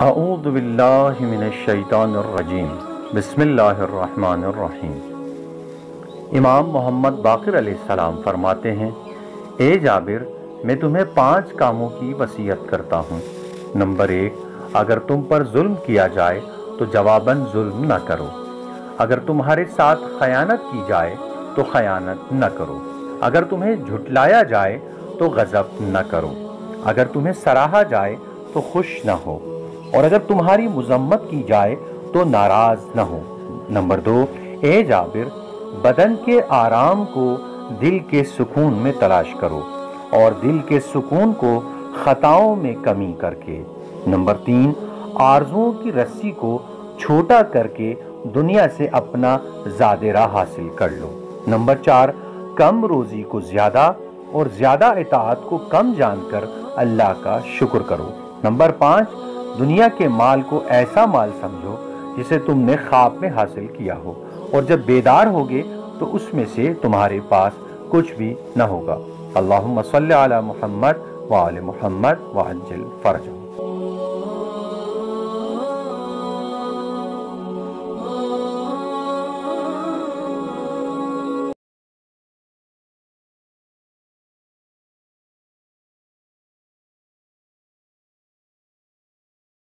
اعوذ باللہ من الشیطان الرجیم، بسم اللہ الرحمن الرحیم۔ امام محمد باقر علیہ السلام فرماتے ہیں، اے جابر، میں تمہیں 5 کاموں کی وصیت کرتا ہوں۔ نمبر 1، اگر تم پر ظلم کیا جائے تو جواباً ظلم نہ کرو۔ اگر تمہارے ساتھ خیانت کی جائے تو خیانت نہ کرو۔ اگر تمہیں جھٹلایا جائے تو غضب نہ کرو۔ اگر تمہیں سراہا جائے تو خوش نہ ہو، اور اگر تمہاری مذمت کی جائے تو ناراض نہ ہو۔ نمبر 2، اے جابر، بدن کے آرام کو دل کے سکون میں تلاش کرو، اور دل کے سکون کو خطاؤں میں کمی کر کے۔ نمبر 3، آرزوؤں کی رسی کو چھوٹا کر کے دنیا سے اپنا زادرہ حاصل کر لو۔ نمبر 4، کم روزی کو زیادہ اور زیادہ اطاعت کو کم جان کر اللہ کا شکر کرو۔ نمبر 5، دنیا کے مال کو ایسا مال سمجھو جسے تم نے خواب میں حاصل کیا ہو، اور جب بیدار ہوگے تو اس میں سے تمہارے پاس کچھ بھی نہ ہوگا۔ اللہم صلی علی محمد وآل محمد وعجل فرجہ۔